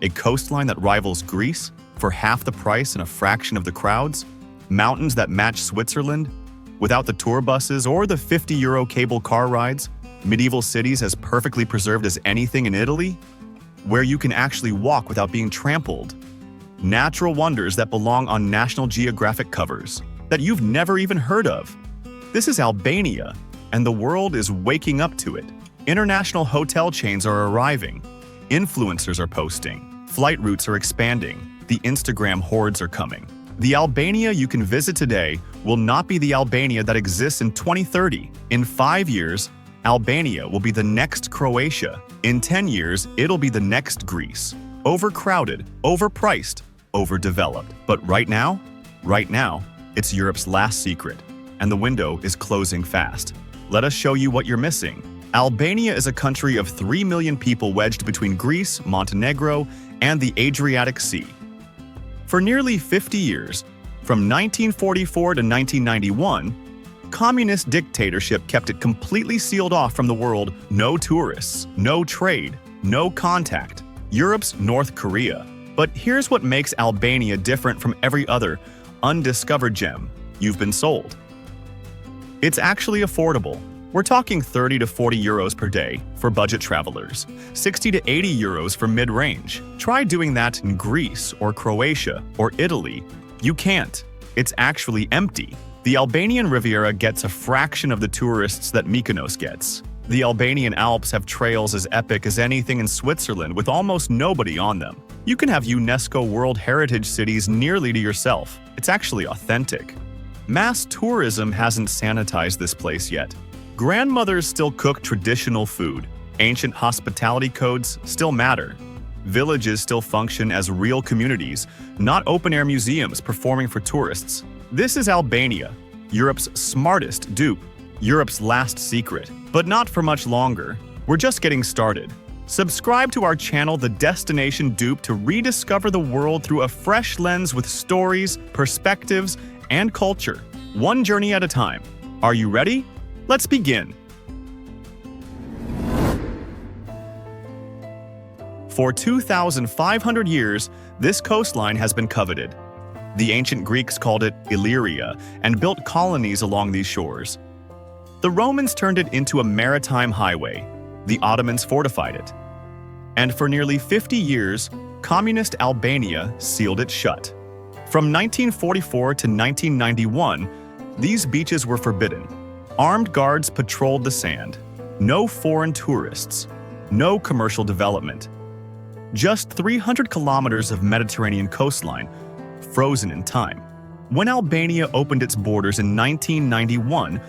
A coastline that rivals Greece for half the price and a fraction of the crowds? Mountains that match Switzerland without the tour buses or the 50-euro cable car rides? Medieval cities as perfectly preserved as anything in Italy? Where you can actually walk without being trampled? Natural wonders that belong on National Geographic covers that you've never even heard of. This is Albania, and the world is waking up to it. International hotel chains are arriving. Influencers are posting. Flight routes are expanding. The Instagram hordes are coming. The Albania you can visit today will not be the Albania that exists in 2030. In 5 years, Albania will be the next Croatia. In 10 years, it'll be the next Greece. Overcrowded, overpriced, overdeveloped. But right now, it's Europe's last secret, and the window is closing fast. Let us show you what you're missing. Albania is a country of 3 million people wedged between Greece, Montenegro, and the Adriatic Sea. For nearly 50 years, from 1944 to 1991, communist dictatorship kept it completely sealed off from the world. No tourists, no trade, no contact. Europe's North Korea. But here's what makes Albania different from every other undiscovered gem you've been sold. It's actually affordable. We're talking 30 to 40 euros per day for budget travelers, 60 to 80 euros for mid-range. Try doing that in Greece or Croatia or Italy. You can't. It's actually empty. The Albanian Riviera gets a fraction of the tourists that Mykonos gets. The Albanian Alps have trails as epic as anything in Switzerland with almost nobody on them. You can have UNESCO World Heritage cities nearly to yourself. It's actually authentic. Mass tourism hasn't sanitized this place yet. Grandmothers still cook traditional food. Ancient hospitality codes still matter. Villages still function as real communities, not open-air museums performing for tourists. This is Albania, Europe's smartest dupe, Europe's last secret. But not for much longer. We're just getting started. Subscribe to our channel, The Destination Dupe, to rediscover the world through a fresh lens with stories, perspectives, and culture. One journey at a time. Are you ready? Let's begin. For 2,500 years, this coastline has been coveted. The ancient Greeks called it Illyria and built colonies along these shores. The Romans turned it into a maritime highway. The Ottomans fortified it. And for nearly 50 years, communist Albania sealed it shut. From 1944 to 1991, these beaches were forbidden. Armed guards patrolled the sand. No foreign tourists. No commercial development. Just 300 kilometers of Mediterranean coastline, frozen in time. When Albania opened its borders in 1991,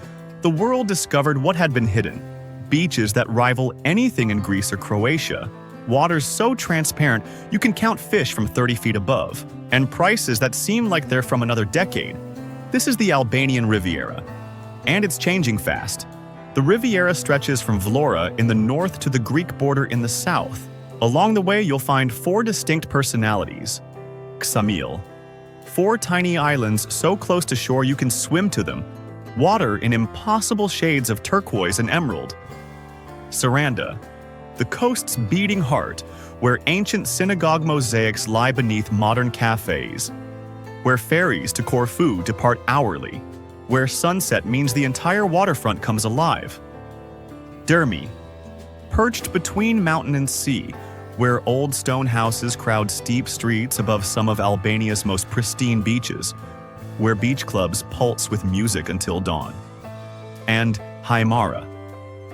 the world discovered what had been hidden. Beaches that rival anything in Greece or Croatia, waters so transparent you can count fish from 30 feet above, and prices that seem like they're from another decade. This is the Albanian Riviera, and it's changing fast. The Riviera stretches from Vlora in the north to the Greek border in the south. Along the way, you'll find 4 distinct personalities. Ksamil, 4 tiny islands so close to shore you can swim to them. Water in impossible shades of turquoise and emerald. Saranda, the coast's beating heart, where ancient synagogue mosaics lie beneath modern cafes. Where ferries to Corfu depart hourly. Where sunset means the entire waterfront comes alive. Dhermi, perched between mountain and sea, where old stone houses crowd steep streets above some of Albania's most pristine beaches, where beach clubs pulse with music until dawn. And Himara,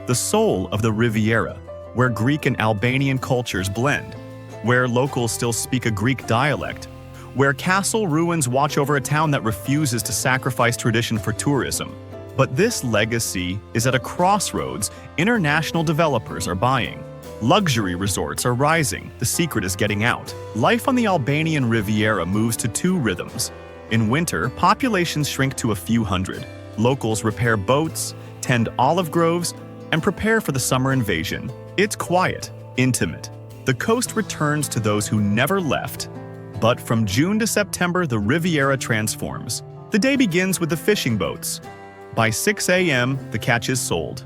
the soul of the Riviera, where Greek and Albanian cultures blend, where locals still speak a Greek dialect, where castle ruins watch over a town that refuses to sacrifice tradition for tourism. But this legacy is at a crossroads international developers are buying. Luxury resorts are rising, the secret is getting out. Life on the Albanian Riviera moves to 2 rhythms. In winter, populations shrink to a few hundred. Locals repair boats, tend olive groves, and prepare for the summer invasion. It's quiet, intimate. The coast returns to those who never left. But from June to September, the Riviera transforms. The day begins with the fishing boats. By 6 a.m., the catch is sold.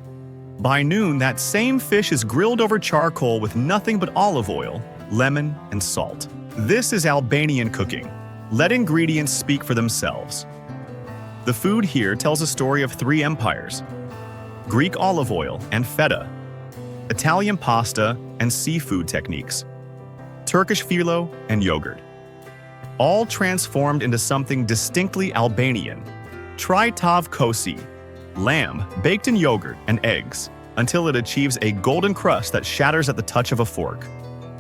By noon, that same fish is grilled over charcoal with nothing but olive oil. lemon, and salt. This is Albanian cooking. Let ingredients speak for themselves. The food here tells a story of three empires: Greek olive oil and feta, Italian pasta and seafood techniques, Turkish phyllo and yogurt. All transformed into something distinctly Albanian. Try tav kosi, lamb baked in yogurt and eggs, until it achieves a golden crust that shatters at the touch of a fork.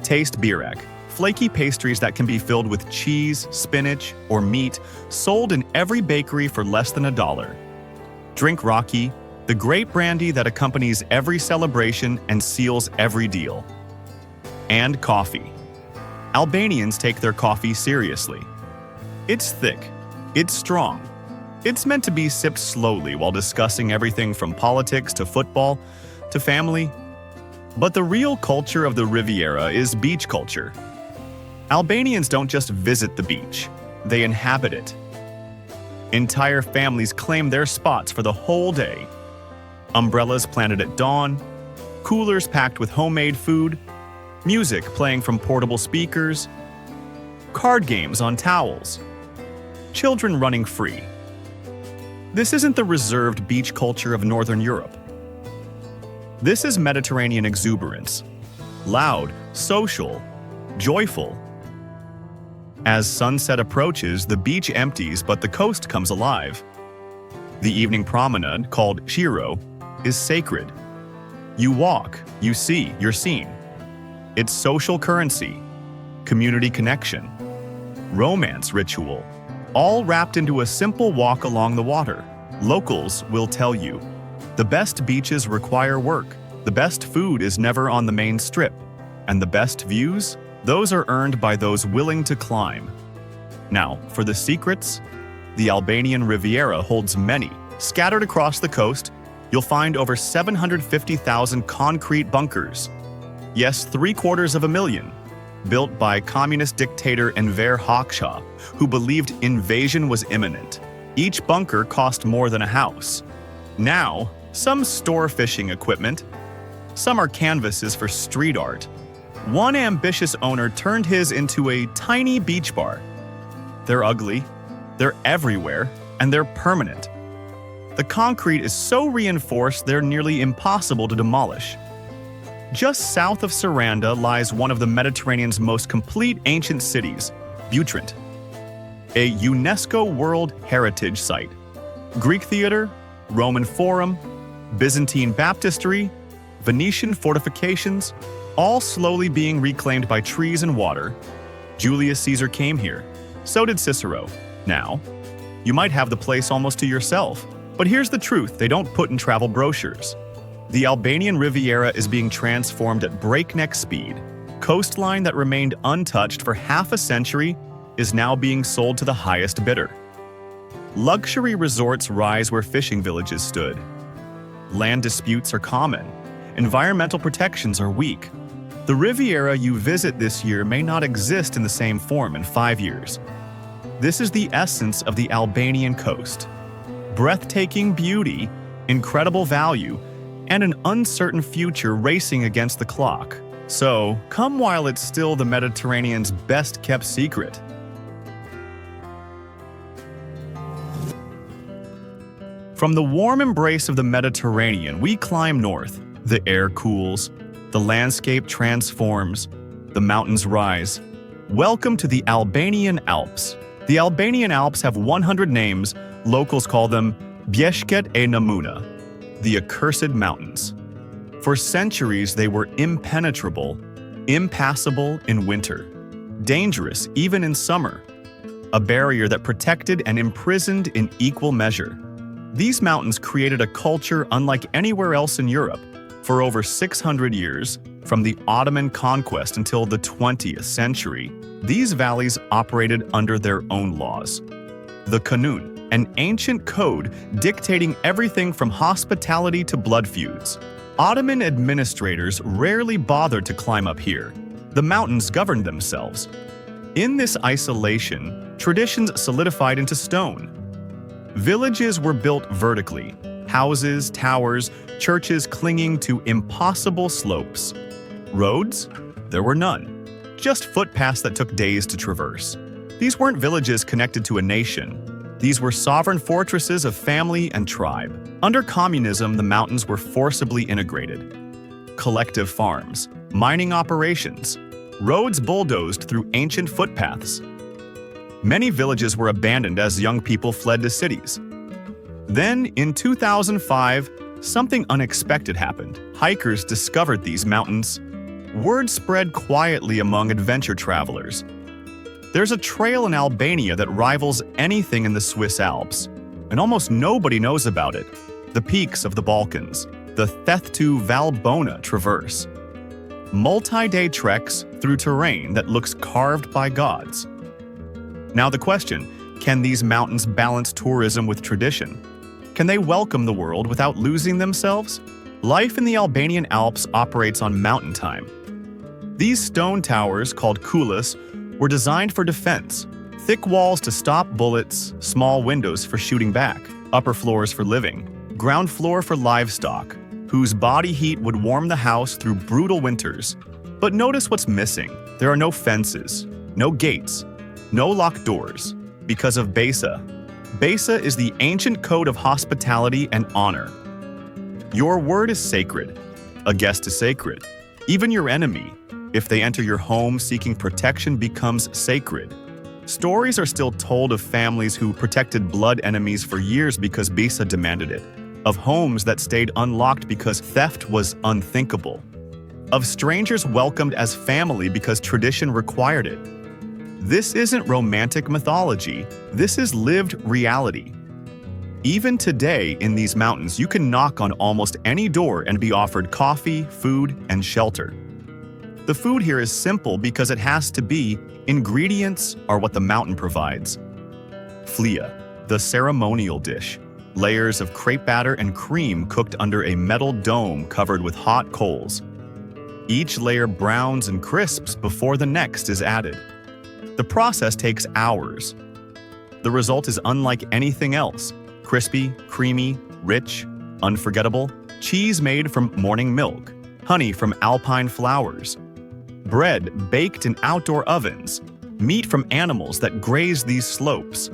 Taste Berat, flaky pastries that can be filled with cheese, spinach, or meat, sold in every bakery for less than $1. Drink Raki, the great brandy that accompanies every celebration and seals every deal. And coffee. Albanians take their coffee seriously. It's thick, it's strong. It's meant to be sipped slowly while discussing everything from politics to football to family. But the real culture of the Riviera is beach culture. Albanians don't just visit the beach, they inhabit it. Entire families claim their spots for the whole day. Umbrellas planted at dawn, coolers packed with homemade food, music playing from portable speakers, card games on towels, children running free. This isn't the reserved beach culture of Northern Europe. This is Mediterranean exuberance. Loud, social, joyful. As sunset approaches, the beach empties, but the coast comes alive. The evening promenade, called Gjiro, is sacred. You walk, you see, you're seen. It's social currency, community connection, romance ritual, all wrapped into a simple walk along the water. Locals will tell you, the best beaches require work, the best food is never on the main strip, and the best views, those are earned by those willing to climb. Now, for the secrets, the Albanian Riviera holds many. Scattered across the coast, you'll find over 750,000 concrete bunkers. Yes, 750,000, built by communist dictator Enver Hoxha, who believed invasion was imminent. Each bunker cost more than a house. Now, some store fishing equipment. Some are canvases for street art. One ambitious owner turned his into a tiny beach bar. They're ugly, they're everywhere, and they're permanent. The concrete is so reinforced they're nearly impossible to demolish. Just south of Saranda lies one of the Mediterranean's most complete ancient cities, Berat, a UNESCO World Heritage Site. Greek theater, Roman Forum, Byzantine baptistry, Venetian fortifications, all slowly being reclaimed by trees and water. Julius Caesar came here. So did Cicero. Now, you might have the place almost to yourself. But here's the truth they don't put in travel brochures. The Albanian Riviera is being transformed at breakneck speed. Coastline that remained untouched for half a century is now being sold to the highest bidder. Luxury resorts rise where fishing villages stood. Land disputes are common. Environmental protections are weak. The Riviera you visit this year may not exist in the same form in 5 years. This is the essence of the Albanian coast. Breathtaking beauty, incredible value, and an uncertain future racing against the clock. So, come while it's still the Mediterranean's best-kept secret. From the warm embrace of the Mediterranean, we climb north. The air cools, the landscape transforms, the mountains rise. Welcome to the Albanian Alps. The Albanian Alps have 100 names. Locals call them Bjeshket e Namuna, the accursed mountains. For centuries, they were impenetrable, impassable in winter, dangerous even in summer, a barrier that protected and imprisoned in equal measure. These mountains created a culture unlike anywhere else in Europe. For over 600 years, from the Ottoman conquest until the 20th century, these valleys operated under their own laws. The Kanun, an ancient code dictating everything from hospitality to blood feuds. Ottoman administrators rarely bothered to climb up here. The mountains governed themselves. In this isolation, traditions solidified into stone. Villages were built vertically, houses, towers, churches clinging to impossible slopes. Roads? There were none. just footpaths that took days to traverse. These weren't villages connected to a nation. These were sovereign fortresses of family and tribe. Under communism, the mountains were forcibly integrated. Collective farms, mining operations, roads bulldozed through ancient footpaths. Many villages were abandoned as young people fled to cities. Then, in 2005, something unexpected happened. Hikers discovered these mountains. Word spread quietly among adventure travelers. There's a trail in Albania that rivals anything in the Swiss Alps, and almost nobody knows about it. The peaks of the Balkans, the Thethtu Valbona Traverse. Multi-day treks through terrain that looks carved by gods. Now the question, can these mountains balance tourism with tradition? Can they welcome the world without losing themselves? Life in the Albanian Alps operates on mountain time. These stone towers, called kulas, were designed for defense. Thick walls to stop bullets, small windows for shooting back, upper floors for living, ground floor for livestock, whose body heat would warm the house through brutal winters. But notice what's missing. There are no fences, no gates, no locked doors, because of Besa. Besa is the ancient code of hospitality and honor. Your word is sacred. A guest is sacred. Even your enemy, if they enter your home seeking protection, becomes sacred. Stories are still told of families who protected blood enemies for years because Besa demanded it, of homes that stayed unlocked because theft was unthinkable, of strangers welcomed as family because tradition required it. This isn't romantic mythology, this is lived reality. Even today in these mountains, you can knock on almost any door and be offered coffee, food, and shelter. The food here is simple because it has to be. Ingredients are what the mountain provides. Flia, the ceremonial dish. Layers of crepe batter and cream cooked under a metal dome covered with hot coals. Each layer browns and crisps before the next is added. The process takes hours. The result is unlike anything else. Crispy, creamy, rich, unforgettable. Cheese made from morning milk. Honey from alpine flowers. Bread baked in outdoor ovens. Meat from animals that graze these slopes.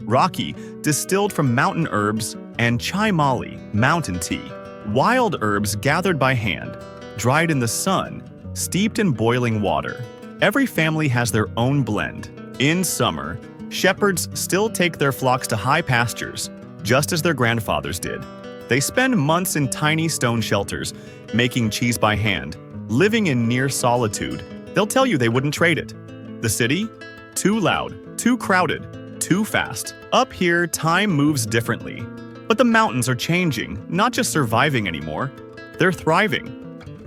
Raki, distilled from mountain herbs, and chai mali, mountain tea. Wild herbs gathered by hand, dried in the sun, steeped in boiling water. Every family has their own blend. In summer, shepherds still take their flocks to high pastures, just as their grandfathers did. They spend months in tiny stone shelters, making cheese by hand, living in near solitude. They'll tell you they wouldn't trade it. The city? Too loud, too crowded, too fast. Up here, time moves differently. But the mountains are changing, not just surviving anymore. They're thriving.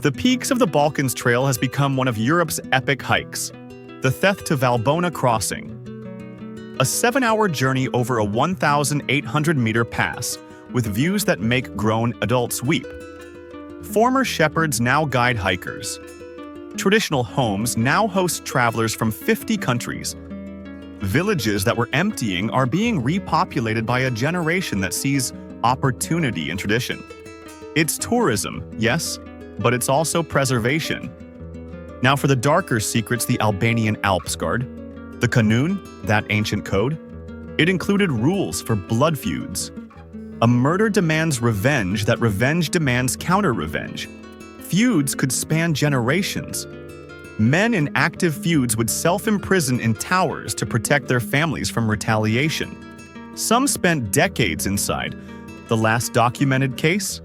The peaks of the Balkans Trail has become one of Europe's epic hikes. The Thethtu Valbona Crossing. A 7-hour journey over a 1,800-meter pass with views that make grown adults weep. Former shepherds now guide hikers. Traditional homes now host travelers from 50 countries. Villages that were emptying are being repopulated by a generation that sees opportunity in tradition. It's tourism, yes, but it's also preservation. Now for the darker secrets, the Albanian Alps Guard. The Kanun, that ancient code. It included rules for blood feuds. A murder demands revenge, that revenge demands counter-revenge. Feuds could span generations. Men in active feuds would self-imprison in towers to protect their families from retaliation. Some spent decades inside. The last documented case?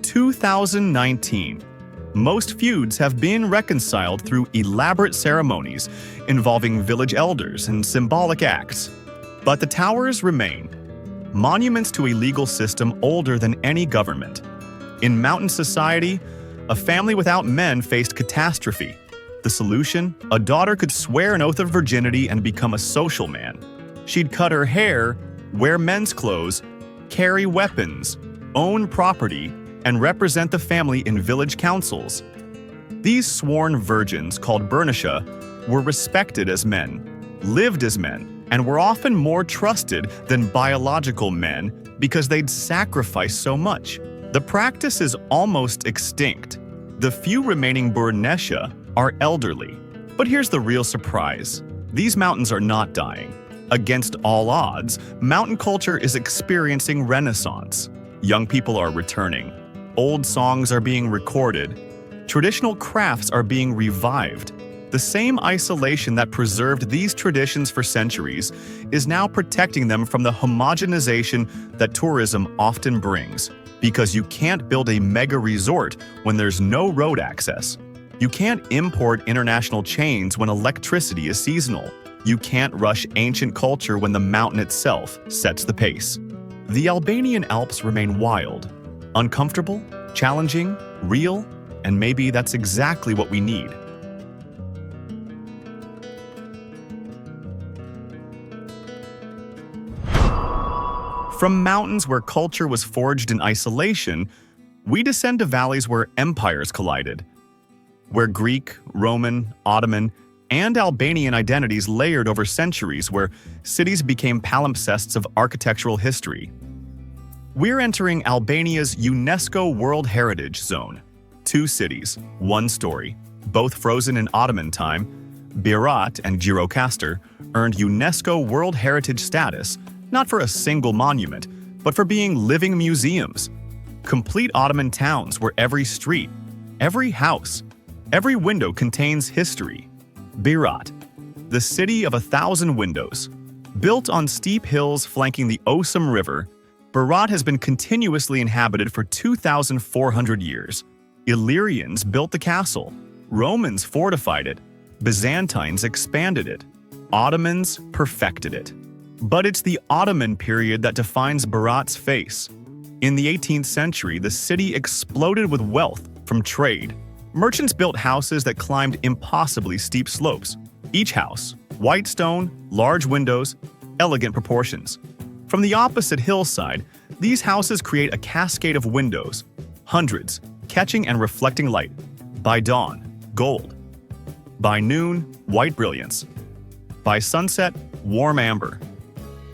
2019. Most feuds have been reconciled through elaborate ceremonies involving village elders and symbolic acts. But the towers remain. Monuments to a legal system older than any government. In mountain society, a family without men faced catastrophe. The solution? A daughter could swear an oath of virginity and become a social man. She'd cut her hair, wear men's clothes, carry weapons, own property, and represent the family in village councils. These sworn virgins, called Bernisha, were respected as men, lived as men, and were often more trusted than biological men because they'd sacrificed so much. The practice is almost extinct. The few remaining Bernisha are elderly. But here's the real surprise. These mountains are not dying. Against all odds, mountain culture is experiencing renaissance. Young people are returning. Old songs are being recorded. Traditional crafts are being revived. The same isolation that preserved these traditions for centuries is now protecting them from the homogenization that tourism often brings. Because you can't build a mega resort when there's no road access. You can't import international chains when electricity is seasonal. You can't rush ancient culture when the mountain itself sets the pace. The Albanian Alps remain wild, uncomfortable, challenging, real, and maybe that's exactly what we need. From mountains where culture was forged in isolation, we descend to valleys where empires collided, where Greek, Roman, Ottoman, and Albanian identities layered over centuries, where cities became palimpsests of architectural history. We're entering Albania's UNESCO World Heritage Zone. 2 cities, 1 story, both frozen in Ottoman time, Berat and Gjirokaster earned UNESCO World Heritage status, not for a single monument, but for being living museums. Complete Ottoman towns where every street, every house, every window contains history. Berat, the city of 1,000 windows. Built on steep hills flanking the Osum River, Berat has been continuously inhabited for 2,400 years. Illyrians built the castle, Romans fortified it, Byzantines expanded it, Ottomans perfected it. But it's the Ottoman period that defines Berat's face. In the 18th century, the city exploded with wealth from trade. Merchants built houses that climbed impossibly steep slopes. Each house, white stone, large windows, elegant proportions. From the opposite hillside, these houses create a cascade of windows, hundreds, catching and reflecting light. By dawn, gold. By noon, white brilliance. By sunset, warm amber.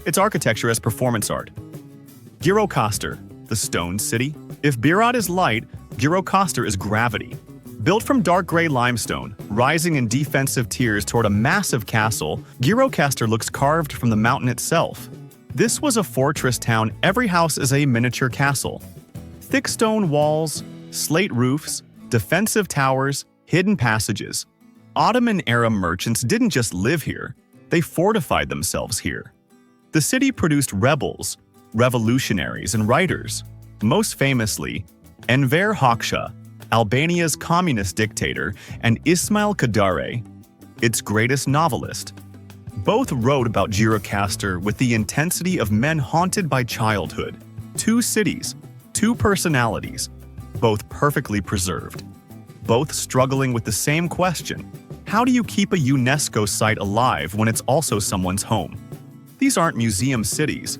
It's architecture as performance art. Gjirokaster, the stone city. If Berat is light, Gjirokaster is gravity. Built from dark gray limestone, rising in defensive tiers toward a massive castle, Gjirokaster looks carved from the mountain itself. This was a fortress town. Every house is a miniature castle. Thick stone walls, slate roofs, defensive towers, hidden passages. Ottoman-era merchants didn't just live here, they fortified themselves here. The city produced rebels, revolutionaries, and writers. Most famously, Enver Hoxha, Albania's communist dictator, and Ismail Kadare, its greatest novelist. Both wrote about Gjirokaster with the intensity of men haunted by childhood. 2 cities, 2 personalities, both perfectly preserved. Both struggling with the same question: how do you keep a UNESCO site alive when it's also someone's home? These aren't museum cities.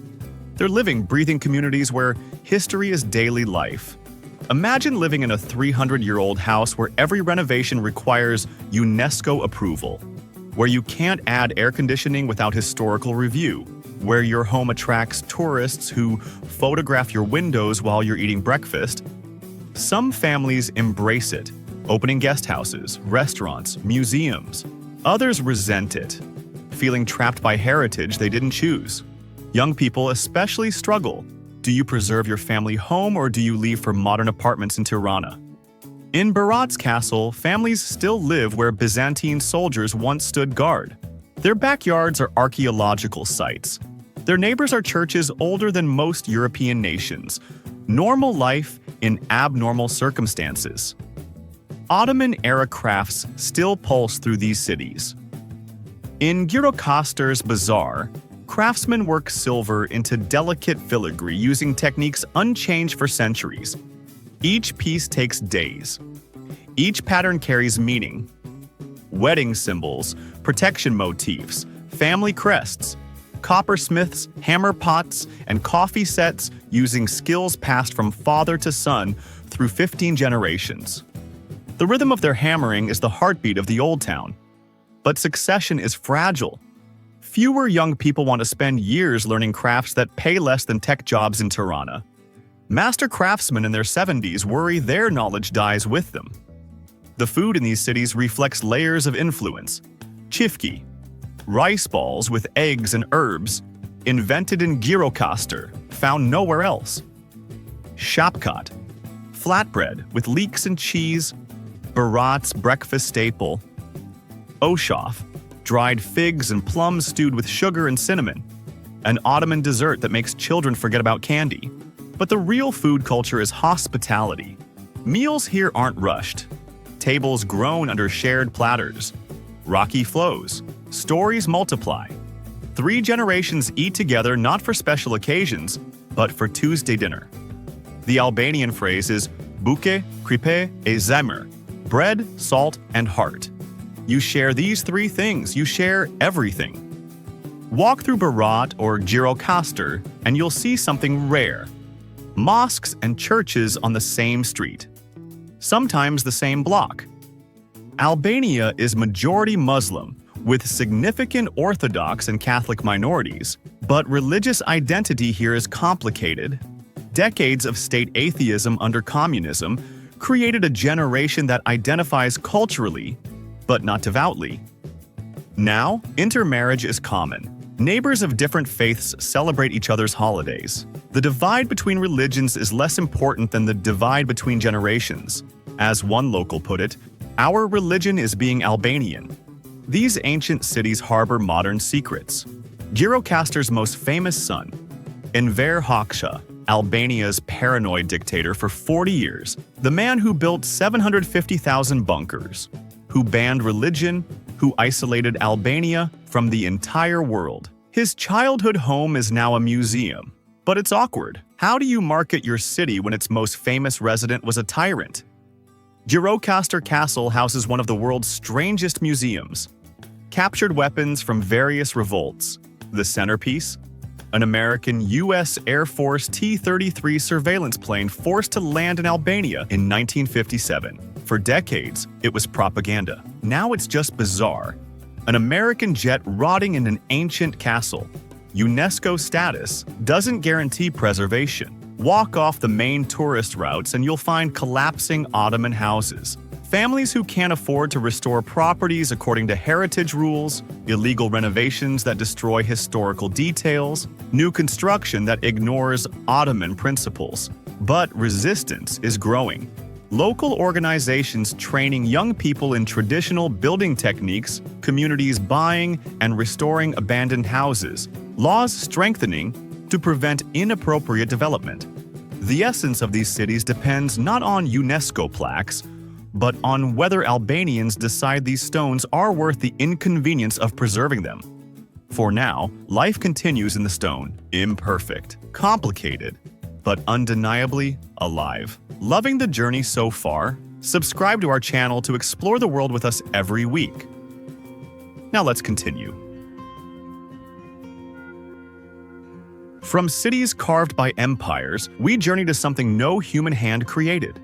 They're living, breathing communities where history is daily life. Imagine living in a 300-year-old house where every renovation requires UNESCO approval, where you can't add air conditioning without historical review, where your home attracts tourists who photograph your windows while you're eating breakfast. Some families embrace it, opening guest houses, restaurants, museums. Others resent it, feeling trapped by heritage they didn't choose. Young people especially struggle. Do you preserve your family home or do you leave for modern apartments in Tirana? In Berat's castle, families still live where Byzantine soldiers once stood guard. Their backyards are archaeological sites. Their neighbors are churches older than most European nations. Normal life in abnormal circumstances. Ottoman-era crafts still pulse through these cities. In Gjirokaster's bazaar, craftsmen work silver into delicate filigree using techniques unchanged for centuries. Each piece takes days. Each pattern carries meaning. Wedding symbols, protection motifs, family crests, coppersmiths, hammer pots, and coffee sets using skills passed from father to son through 15 generations. The rhythm of their hammering is the heartbeat of the old town. But succession is fragile. Fewer young people want to spend years learning crafts that pay less than tech jobs in Tirana. Master craftsmen in their 70s worry their knowledge dies with them. The food in these cities reflects layers of influence. Çifki, rice balls with eggs and herbs, invented in Gjirokaster, found nowhere else. Shapkat, flatbread with leeks and cheese, Berat's breakfast staple. Oshaf, dried figs and plums stewed with sugar and cinnamon, an Ottoman dessert that makes children forget about candy. But the real food culture is hospitality. Meals here aren't rushed. Tables groan under shared platters. Rocky flows. Stories multiply. 3 generations eat together not for special occasions, but for Tuesday dinner. The Albanian phrase is buke, kripe, e zemër, bread, salt, and heart. You share these 3 things, you share everything. Walk through Berat or Gjirokaster and you'll see something rare. Mosques and churches on the same street. Sometimes the same block. Albania is majority Muslim, with significant Orthodox and Catholic minorities, but religious identity here is complicated. Decades of state atheism under communism created a generation that identifies culturally, but not devoutly. Now, intermarriage is common. Neighbors of different faiths celebrate each other's holidays. The divide between religions is less important than the divide between generations. As one local put it, "Our religion is being Albanian." These ancient cities harbor modern secrets. Gjirokaster's most famous son, Enver Hoxha, Albania's paranoid dictator for 40 years, the man who built 750,000 bunkers, who banned religion, who isolated Albania from the entire world. His childhood home is now a museum. But it's awkward. How do you market your city when its most famous resident was a tyrant? Gjirokaster Castle houses one of the world's strangest museums. Captured weapons from various revolts. The centerpiece? An American U.S. Air Force T-33 surveillance plane forced to land in Albania in 1957. For decades, it was propaganda. Now it's just bizarre. An American jet rotting in an ancient castle. UNESCO status doesn't guarantee preservation. Walk off the main tourist routes and you'll find collapsing Ottoman houses. Families who can't afford to restore properties according to heritage rules, illegal renovations that destroy historical details, new construction that ignores Ottoman principles. But resistance is growing. Local organizations training young people in traditional building techniques, communities buying and restoring abandoned houses, laws strengthening to prevent inappropriate development. The essence of these cities depends not on UNESCO plaques, but on whether Albanians decide these stones are worth the inconvenience of preserving them. For now, life continues in the stone, imperfect, complicated, but undeniably alive. Loving the journey so far? Subscribe to our channel to explore the world with us every week. Now let's continue. From cities carved by empires, we journey to something no human hand created.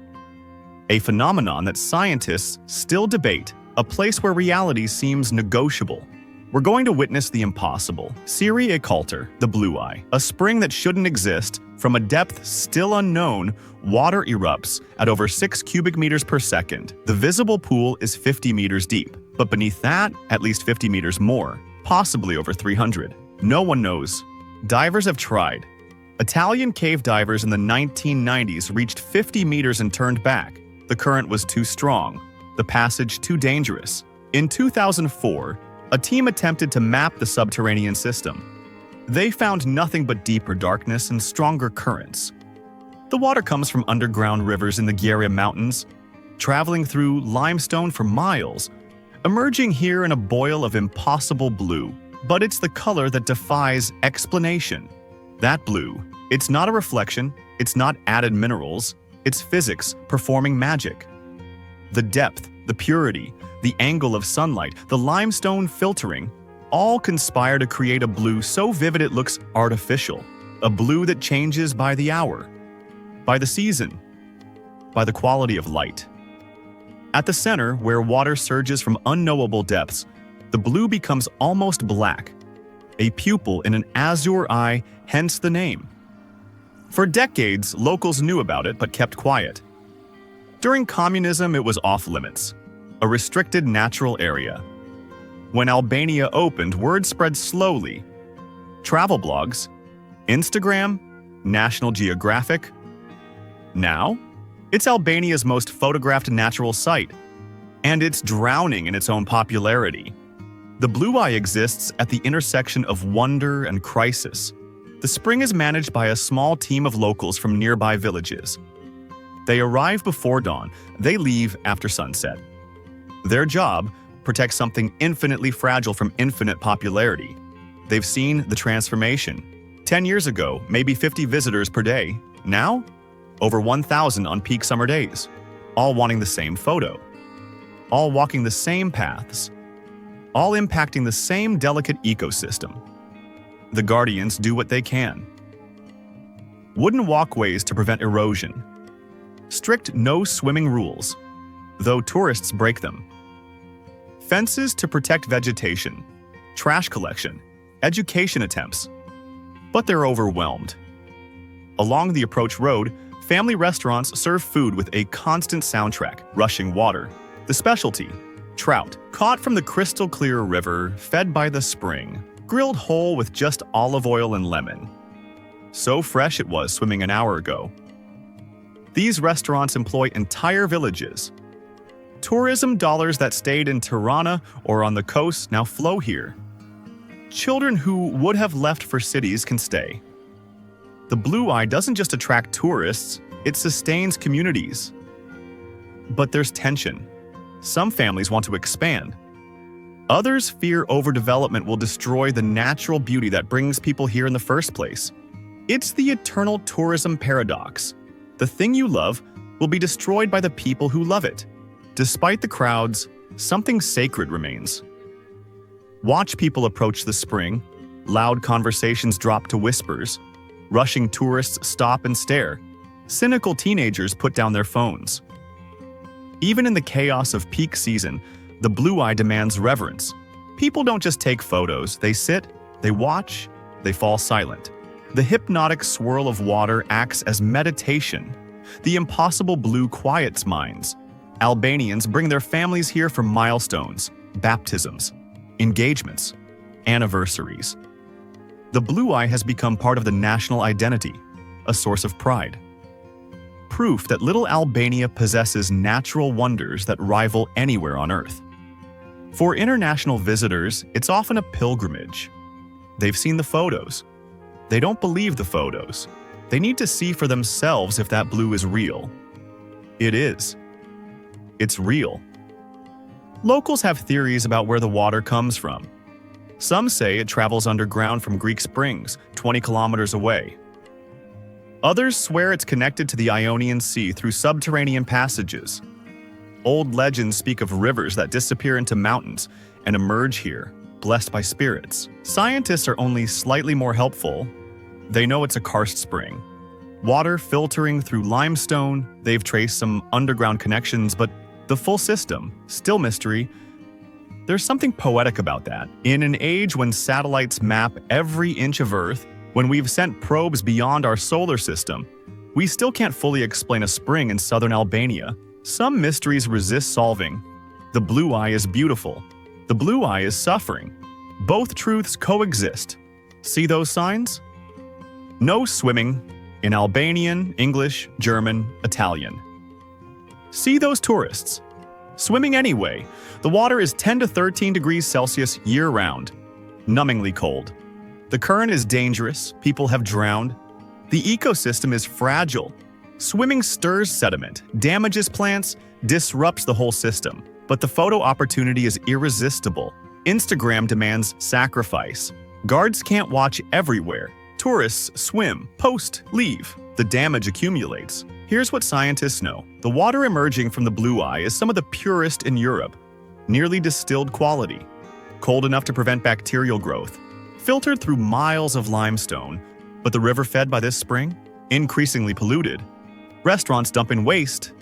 A phenomenon that scientists still debate, a place where reality seems negotiable. We're going to witness the impossible. Siri Ekalter, the Blue Eye, a spring that shouldn't exist. From a depth still unknown, water erupts at over 6 cubic meters per second. The visible pool is 50 meters deep, but beneath that, at least 50 meters more, possibly over 300. No one knows. Divers have tried. Italian cave divers in the 1990s reached 50 meters and turned back. The current was too strong, the passage too dangerous. In 2004, a team attempted to map the subterranean system. They found nothing but deeper darkness and stronger currents. The water comes from underground rivers in the Gjirokaster Mountains, traveling through limestone for miles, emerging here in a boil of impossible blue. But it's the color that defies explanation. That blue, it's not a reflection, it's not added minerals, it's physics performing magic. The depth, the purity, the angle of sunlight, the limestone filtering, all conspire to create a blue so vivid it looks artificial. A blue that changes by the hour, by the season, by the quality of light. At the center, where water surges from unknowable depths, the blue becomes almost black, a pupil in an azure eye, hence the name. For decades, locals knew about it but kept quiet. During communism, it was off-limits. a restricted natural area. When Albania opened, word spread slowly. Travel blogs, Instagram, National Geographic. Now, it's Albania's most photographed natural site, and it's drowning in its own popularity. The Blue Eye exists at the intersection of wonder and crisis. The spring is managed by a small team of locals from nearby villages. They arrive before dawn, they leave after sunset. Their job, protect something infinitely fragile from infinite popularity. They've seen the transformation. 10 years ago, maybe 50 visitors per day. Now, over 1,000 on peak summer days, all wanting the same photo, all walking the same paths, all impacting the same delicate ecosystem. The guardians do what they can. Wooden walkways to prevent erosion. Strict no swimming rules, though tourists break them. Fences to protect vegetation, trash collection, education attempts. But they're overwhelmed. Along the approach road, family restaurants serve food with a constant soundtrack, rushing water. The specialty, trout, caught from the crystal clear river, fed by the spring, grilled whole with just olive oil and lemon. So fresh it was swimming an hour ago. These restaurants employ entire villages. Tourism dollars that stayed in Tirana or on the coast now flow here. Children who would have left for cities can stay. The Blue Eye doesn't just attract tourists, it sustains communities. But there's tension. Some families want to expand. Others fear overdevelopment will destroy the natural beauty that brings people here in the first place. It's the eternal tourism paradox. The thing you love will be destroyed by the people who love it. Despite the crowds, something sacred remains. Watch people approach the spring, loud conversations drop to whispers, rushing tourists stop and stare, cynical teenagers put down their phones. Even in the chaos of peak season, the Blue Eye demands reverence. People don't just take photos, they sit, they watch, they fall silent. The hypnotic swirl of water acts as meditation. The impossible blue quiets minds. Albanians bring their families here for milestones, baptisms, engagements, anniversaries. The Blue Eye has become part of the national identity, a source of pride. Proof that little Albania possesses natural wonders that rival anywhere on Earth. For international visitors, it's often a pilgrimage. They've seen the photos. They don't believe the photos. They need to see for themselves if that blue is real. It is. It's real. Locals have theories about where the water comes from. Some say it travels underground from Greek springs, 20 kilometers away. Others swear it's connected to the Ionian Sea through subterranean passages. Old legends speak of rivers that disappear into mountains and emerge here, blessed by spirits. Scientists are only slightly more helpful. They know it's a karst spring. Water filtering through limestone, they've traced some underground connections, but the full system, still mystery. There's something poetic about that. In an age when satellites map every inch of Earth, when we've sent probes beyond our solar system, we still can't fully explain a spring in southern Albania. Some mysteries resist solving. The Blue Eye is beautiful. The Blue Eye is suffering. Both truths coexist. See those signs? No swimming in Albanian, English, German, Italian. See those tourists? Swimming anyway. The water is 10 to 13 degrees Celsius year-round. Numbingly cold. The current is dangerous. People have drowned. The ecosystem is fragile. Swimming stirs sediment, damages plants, disrupts the whole system. But the photo opportunity is irresistible. Instagram demands sacrifice. Guards can't watch everywhere. Tourists swim, post, leave. The damage accumulates. Here's what scientists know. The water emerging from the Blue Eye is some of the purest in Europe. Nearly distilled quality. Cold enough to prevent bacterial growth. Filtered through miles of limestone. But the river fed by this spring? Increasingly polluted. Restaurants dump in waste.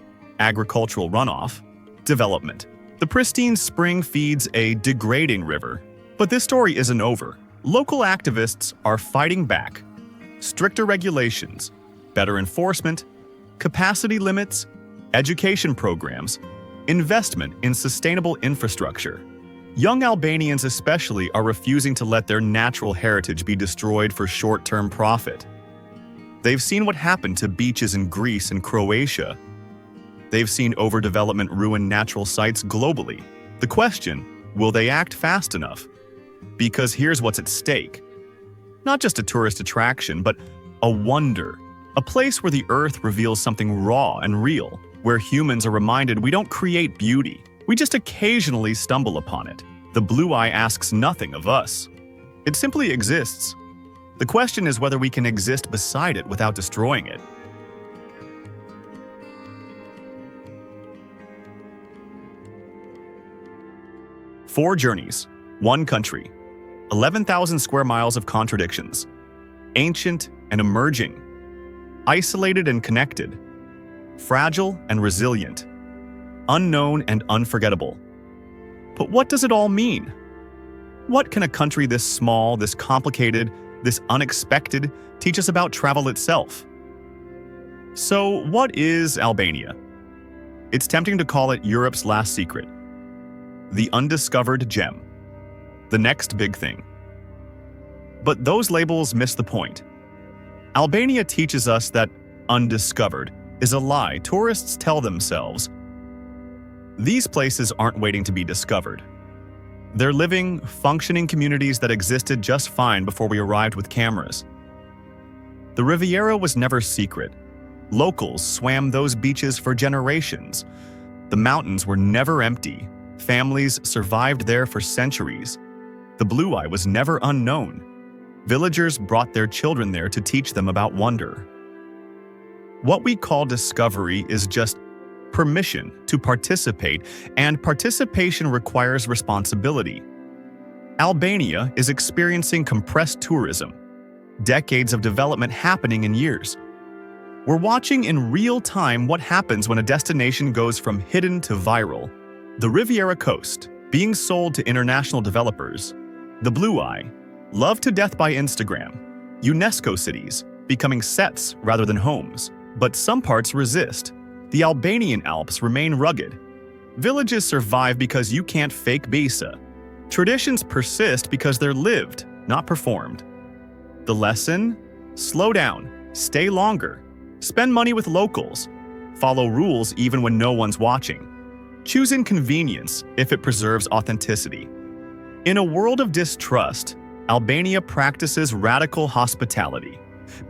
Agricultural runoff. Development. The pristine spring feeds a degrading river. But this story isn't over. Local activists are fighting back. Stricter regulations, better enforcement, capacity limits, education programs. investment in sustainable infrastructure. Young Albanians especially are refusing to let their natural heritage be destroyed for short-term profit. They've seen what happened to beaches in Greece and Croatia. They've seen overdevelopment ruin natural sites globally. The question, will they act fast enough? Because here's what's at stake. Not just a tourist attraction, but a wonder. A place where the earth reveals something raw and real, where humans are reminded we don't create beauty, we just occasionally stumble upon it. The blue eye asks nothing of us. It simply exists. The question is whether we can exist beside it without destroying it. Four journeys, one country, 11,000 square miles of contradictions, ancient and emerging, isolated and connected, fragile and resilient, unknown and unforgettable. But what does it all mean? What can a country this small, this complicated, this unexpected teach us about travel itself? So, what is Albania? It's tempting to call it Europe's last secret, the undiscovered gem, the next big thing. But those labels miss the point. Albania teaches us that undiscovered is a lie tourists tell themselves. These places aren't waiting to be discovered. They're living, functioning communities that existed just fine before we arrived with cameras. The Riviera was never secret. Locals swam those beaches for generations. The mountains were never empty. Families survived there for centuries. The Blue Eye was never unknown. Villagers brought their children there to teach them about wonder. What we call discovery is just permission to participate, and participation requires responsibility. Albania is experiencing compressed tourism, decades of development happening in years. We're watching in real time what happens when a destination goes from hidden to viral. The Riviera Coast, being sold to international developers. The Blue Eye, loved to death by Instagram. UNESCO cities, becoming sets rather than homes. But some parts resist. The Albanian Alps remain rugged. Villages survive because you can't fake Bisa. Traditions persist because they're lived, not performed. The lesson? Slow down, stay longer, spend money with locals, follow rules even when no one's watching. Choose inconvenience if it preserves authenticity. In a world of distrust, Albania practices radical hospitality.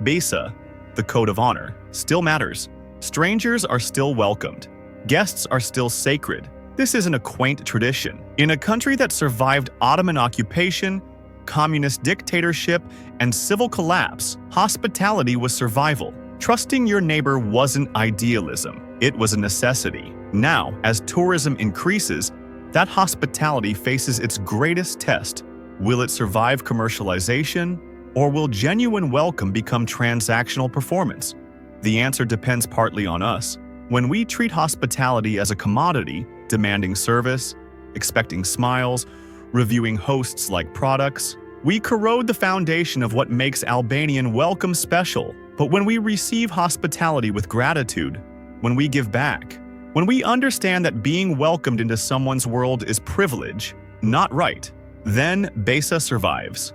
Bisa, the code of honor, still matters. Strangers are still welcomed. Guests are still sacred. This isn't a quaint tradition. In a country that survived Ottoman occupation, communist dictatorship, and civil collapse, hospitality was survival. Trusting your neighbor wasn't idealism. It was a necessity. Now, as tourism increases, that hospitality faces its greatest test. Will it survive commercialization, or will genuine welcome become transactional performance? The answer depends partly on us. When we treat hospitality as a commodity, demanding service, expecting smiles, reviewing hosts like products, we corrode the foundation of what makes Albanian welcome special. But when we receive hospitality with gratitude, when we give back, when we understand that being welcomed into someone's world is privilege, not right, then Bisa survives.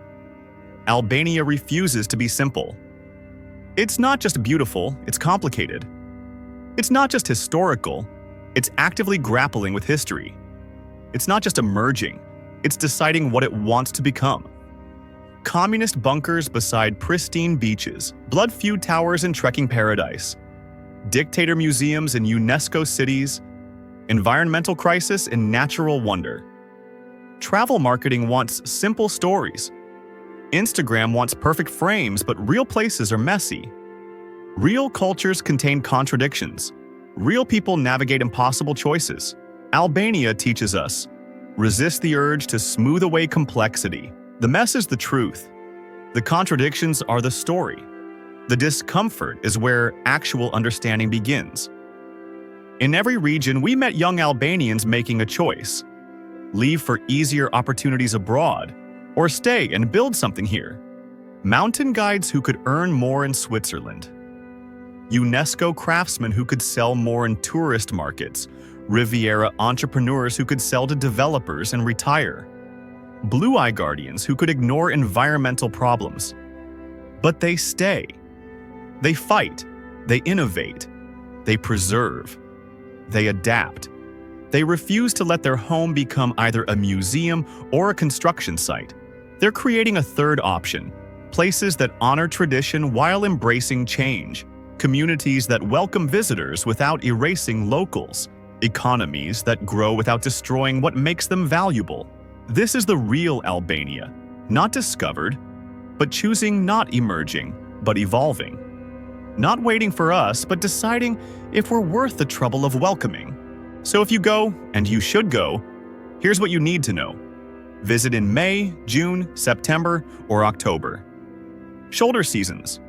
Albania refuses to be simple. It's not just beautiful, it's complicated. It's not just historical, it's actively grappling with history. It's not just emerging, it's deciding what it wants to become. Communist bunkers beside pristine beaches, blood-feud towers in trekking paradise, dictator museums in UNESCO cities, environmental crisis in natural wonder. Travel marketing wants simple stories. Instagram wants perfect frames, but real places are messy. Real cultures contain contradictions. Real people navigate impossible choices. Albania teaches us, resist the urge to smooth away complexity. The mess is the truth. The contradictions are the story. The discomfort is where actual understanding begins. In every region, we met young Albanians making a choice. Leave for easier opportunities abroad, or stay and build something here. Mountain guides who could earn more in Switzerland. UNESCO craftsmen who could sell more in tourist markets. Riviera entrepreneurs who could sell to developers and retire, blue-eye guardians who could ignore environmental problems. But they stay. They fight. They innovate. They preserve. They adapt. They refuse to let their home become either a museum or a construction site. They're creating a third option, places that honor tradition while embracing change, communities that welcome visitors without erasing locals, economies that grow without destroying what makes them valuable. This is the real Albania, not discovered, but choosing not emerging, but evolving. Not waiting for us, but deciding if we're worth the trouble of welcoming. So if you go, and you should go, here's what you need to know. Visit in May, June, September, or October. Shoulder seasons.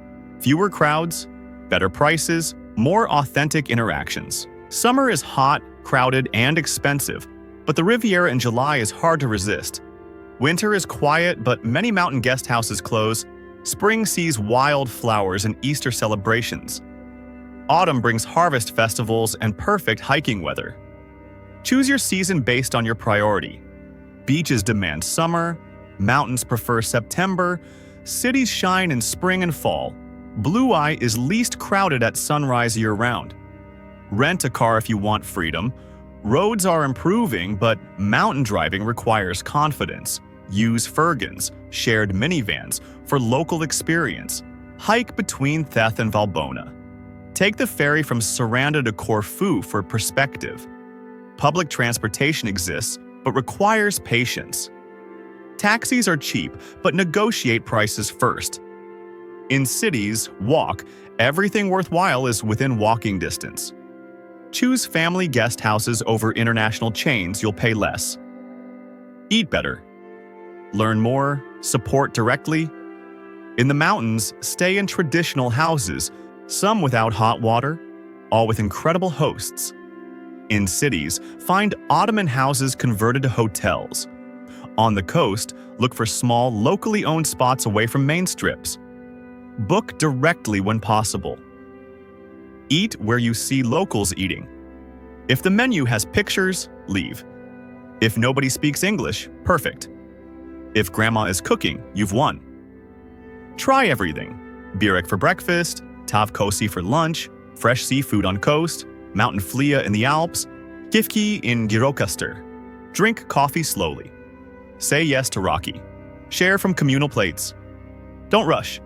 Fewer crowds, better prices, more authentic interactions. Summer is hot, crowded, and expensive, but the Riviera in July is hard to resist. Winter is quiet, but many mountain guest houses close. Spring sees wild flowers and Easter celebrations. Autumn brings harvest festivals and perfect hiking weather. Choose your season based on your priority. Beaches demand summer, mountains prefer September, cities shine in spring and fall. Blue Eye is least crowded at sunrise year-round. Rent a car if you want freedom. Roads are improving, but mountain driving requires confidence. Use Fergans, shared minivans, for local experience. Hike between Theth and Valbona. Take the ferry from Saranda to Corfu for perspective. Public transportation exists, but requires patience. Taxis are cheap, but negotiate prices first. In cities, walk. Everything worthwhile is within walking distance. Choose family guest houses over international chains, you'll pay less. Eat better. Learn more, support directly. In the mountains, stay in traditional houses, some without hot water, all with incredible hosts. In cities, find Ottoman houses converted to hotels. On the coast, look for small, locally owned spots away from main strips. Book directly when possible. Eat where you see locals eating. If the menu has pictures, leave. If nobody speaks English, perfect. If grandma is cooking, you've won. Try everything. Berat for breakfast, tavkosi for lunch, fresh seafood on coast, mountain flea in the Alps, kifki in Gjirokaster. Drink coffee slowly. Say yes to Rocky. Share from communal plates. Don't rush.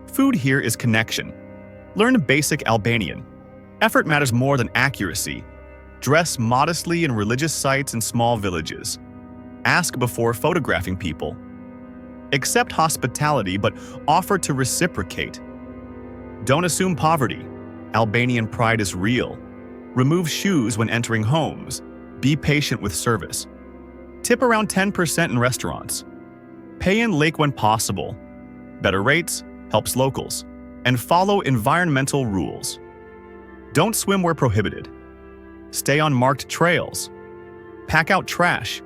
Food here is connection. Learn basic Albanian. Effort matters more than accuracy. Dress modestly in religious sites and small villages. Ask before photographing people. Accept hospitality, but offer to reciprocate. Don't assume poverty. Albanian pride is real. Remove shoes when entering homes. Be patient with service. Tip around 10% in restaurants. Pay in lake when possible. Better rates helps locals. And follow environmental rules. Don't swim where prohibited. Stay on marked trails. Pack out trash.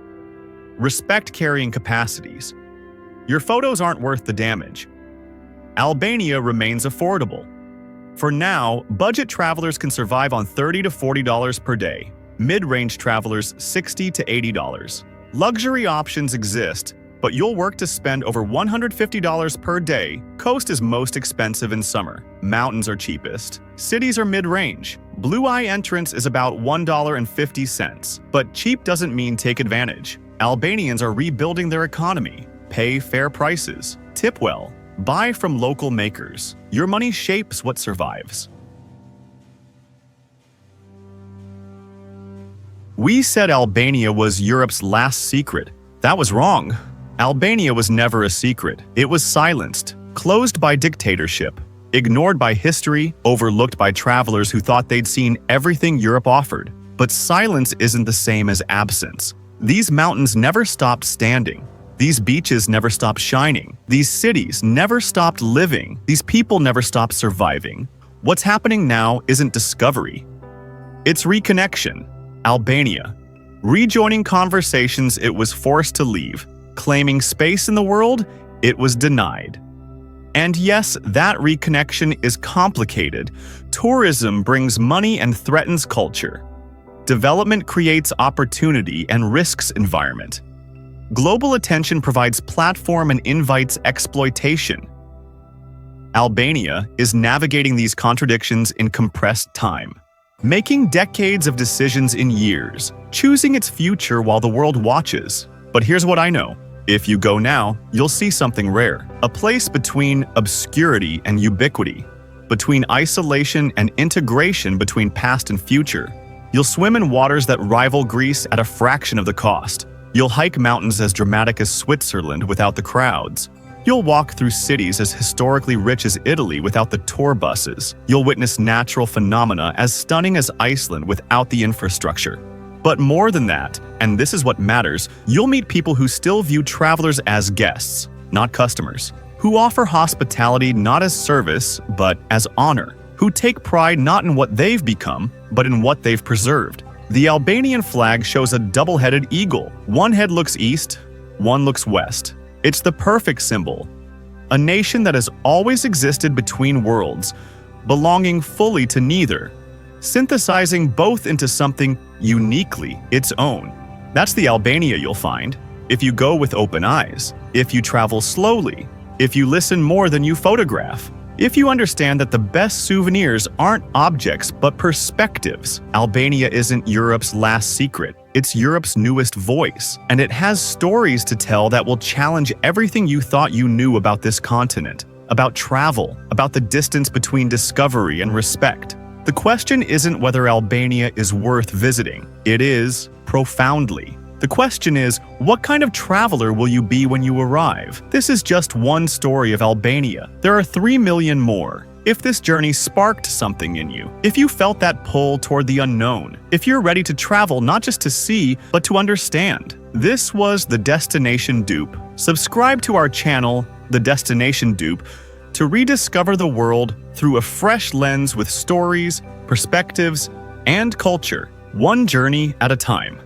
Respect carrying capacities. Your photos aren't worth the damage. Albania remains affordable. For now, budget travelers can survive on $30 to $40 per day. Mid-range travelers, $60 to $80. Luxury options exist, but you'll work to spend over $150 per day. Coast is most expensive in summer. Mountains are cheapest. Cities are mid-range. Blue Eye entrance is about $1.50, but cheap doesn't mean take advantage. Albanians are rebuilding their economy. Pay fair prices. Tip well. Buy from local makers. Your money shapes what survives. We said Albania was Europe's last secret. That was wrong. Albania was never a secret. It was silenced, closed by dictatorship, ignored by history, overlooked by travelers who thought they'd seen everything Europe offered. But silence isn't the same as absence. These mountains never stopped standing. These beaches never stopped shining. These cities never stopped living. These people never stopped surviving. What's happening now isn't discovery. It's reconnection. Albania, rejoining conversations it was forced to leave, claiming space in the world it was denied. And yes, that reconnection is complicated. Tourism brings money and threatens culture. Development creates opportunity and risks environment. Global attention provides platform and invites exploitation. Albania is navigating these contradictions in compressed time, making decades of decisions in years, choosing its future while the world watches. But here's what I know. If you go now, you'll see something rare. A place between obscurity and ubiquity, between isolation and integration between past and future. You'll swim in waters that rival Greece at a fraction of the cost. You'll hike mountains as dramatic as Switzerland without the crowds. You'll walk through cities as historically rich as Italy without the tour buses. You'll witness natural phenomena as stunning as Iceland without the infrastructure. But more than that, and this is what matters, you'll meet people who still view travelers as guests, not customers, who offer hospitality not as service, but as honor, who take pride not in what they've become, but in what they've preserved. The Albanian flag shows a double-headed eagle. One head looks east, one looks west. It's the perfect symbol. A nation that has always existed between worlds, belonging fully to neither, synthesizing both into something uniquely its own. That's the Albania you'll find if you go with open eyes, if you travel slowly, if you listen more than you photograph, if you understand that the best souvenirs aren't objects but perspectives. Albania isn't Europe's last secret, it's Europe's newest voice, and it has stories to tell that will challenge everything you thought you knew about this continent, about travel, about the distance between discovery and respect. The question isn't whether Albania is worth visiting. It is, profoundly. The question is, what kind of traveler will you be when you arrive? This is just one story of Albania. There are 3 million more. If this journey sparked something in you, if you felt that pull toward the unknown, if you're ready to travel not just to see, but to understand. This was The Destination Dupe. Subscribe to our channel, The Destination Dupe, to rediscover the world through a fresh lens with stories, perspectives, and culture, one journey at a time.